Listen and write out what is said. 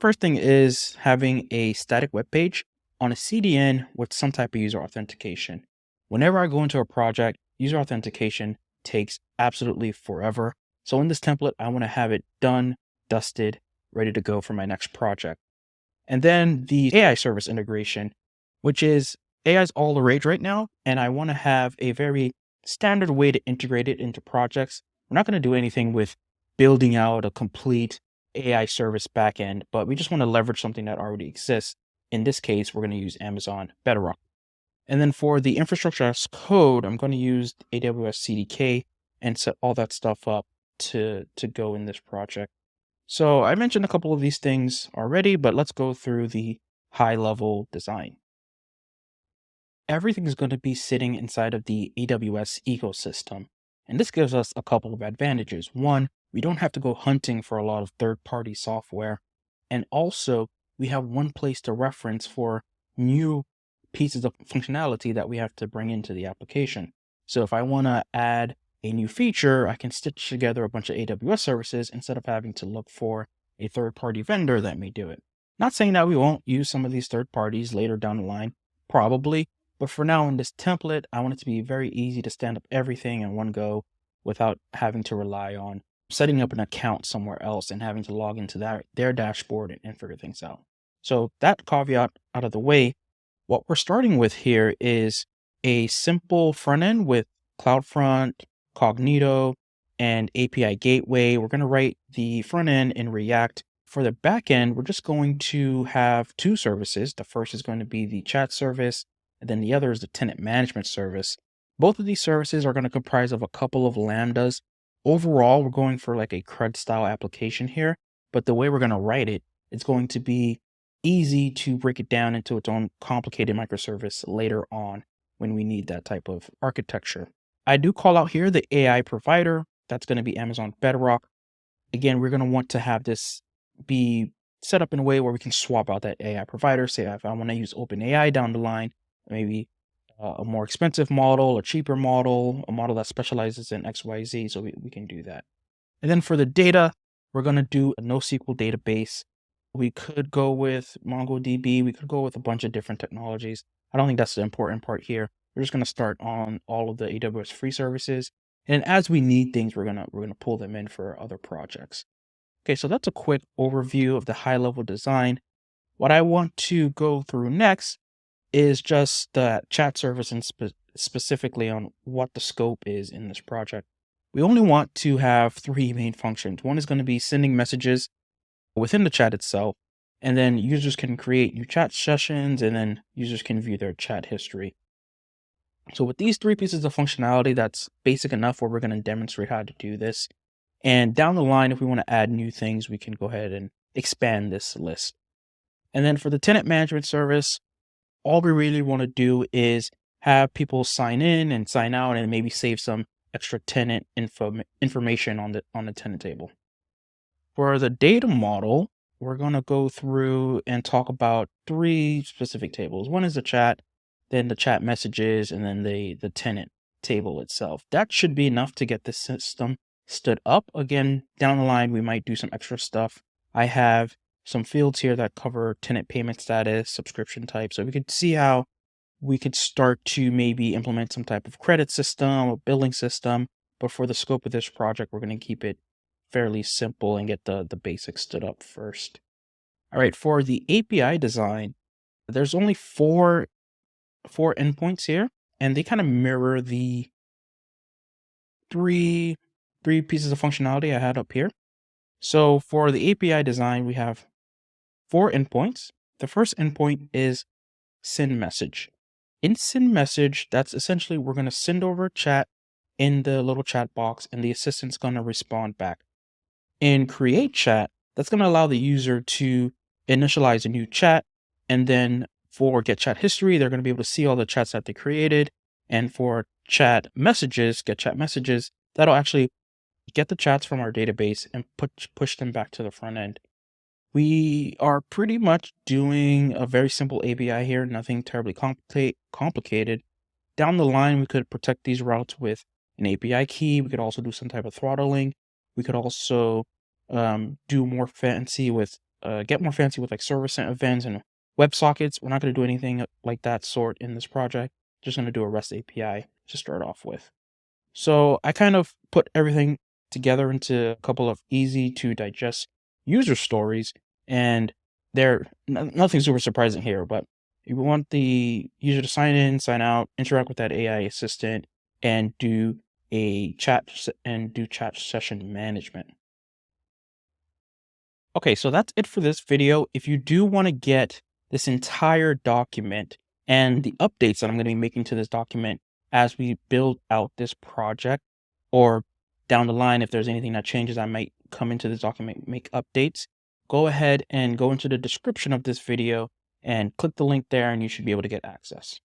First thing is having a static web page on a CDN with some type of user authentication. Whenever I go into a project, user authentication takes absolutely forever. So in this template, I want to have it done, dusted, ready to go for my next project. And then the AI service integration, which is AI is all the rage right now. And I want to have a very standard way to integrate it into projects. We're not going to do anything with building out a complete AI service backend, but we just want to leverage something that already exists. In this case, we're going to use Amazon Bedrock. And then for the infrastructure as code, I'm going to use AWS CDK and set all that stuff up to go in this project. So I mentioned a couple of these things already, but let's go through the high level design. Everything is going to be sitting inside of the AWS ecosystem. And this gives us a couple of advantages. One, we don't have to go hunting for a lot of third-party software. And also, we have one place to reference for new pieces of functionality that we have to bring into the application. So if I want to add a new feature, I can stitch together a bunch of AWS services instead of having to look for a third-party vendor that may do it. Not saying that we won't use some of these third parties later down the line, probably, but for now in this template, I want it to be very easy to stand up everything in one go without having to rely on setting up an account somewhere else and having to log into their dashboard and figure things out. So that caveat out of the way, what we're starting with here is a simple front end with CloudFront, Cognito, and API Gateway. We're going to write the front end in React. For the back end, we're just going to have two services. The first is going to be the chat service, and then the other is the tenant management service. Both of these services are going to comprise of a couple of lambdas. Overall, we're going for like a CRUD style application here, but the way we're going to write it, it's going to be easy to break it down into its own complicated microservice later on when we need that type of architecture. I do call out here the AI provider. That's going to be Amazon Bedrock. Again, we're going to want to have this be set up in a way where we can swap out that AI provider. Say if I want to use OpenAI down the line, maybe a more expensive model, a cheaper model, a model that specializes in XYZ, so we can do that. And then for the data, we're going to do a NoSQL database. We could go with MongoDB. We could go with a bunch of different technologies. I don't think that's the important part here. We're just going to start on all of the AWS free services. And as we need things, we're gonna pull them in for other projects. Okay, so that's a quick overview of the high-level design. What I want to go through next is just the chat service and specifically on what the scope is in this project. We only want to have three main functions. One is going to be sending messages within the chat itself, and then users can create new chat sessions, and then users can view their chat history. So with these three pieces of functionality, that's basic enough where we're going to demonstrate how to do this. And down the line, if we want to add new things, we can go ahead and expand this list. And then for the tenant management service, all we really want to do is have people sign in and sign out and maybe save some extra tenant information on the tenant table. For the data model, we're going to go through and talk about three specific tables. One is the chat, then the chat messages, and then the tenant table itself. That should be enough to get the system stood up. Again, down the line, we might do some extra stuff. I have some fields here that cover tenant payment status, subscription type. So we could see how we could start to maybe implement some type of credit system or billing system. But for the scope of this project, we're going to keep it fairly simple and get the basics stood up first. All right, for the API design, there's only four endpoints here, and they kind of mirror the three pieces of functionality I had up here. So for the API design, we have 4 endpoints. The first endpoint is send message. In send message, that's essentially we're going to send over a chat in the little chat box, and the assistant's going to respond back. In create chat, that's going to allow the user to initialize a new chat, and then for get chat history, they're going to be able to see all the chats that they created. And for chat messages, get chat messages, that'll actually get the chats from our database and push them back to the front end. We are pretty much doing a very simple API here, nothing terribly complicated. Down the line, we could protect these routes with an API key. We could also do some type of throttling. We could also do more fancy with get more fancy with like server sent events and WebSockets. We're not going to do anything like that sort in this project. Just going to do a REST API to start off with. So I kind of put everything together into a couple of easy to digest user stories, and they're nothing super surprising here, but you want the user to sign in, sign out, interact with that AI assistant, and do chat session management. Okay, so that's it for this video. If you do want to get this entire document and the updates that I'm going to be making to this document as we build out this project, or down the line, if there's anything that changes, I might come into this document, make updates, go ahead and go into the description of this video and click the link there, and you should be able to get access.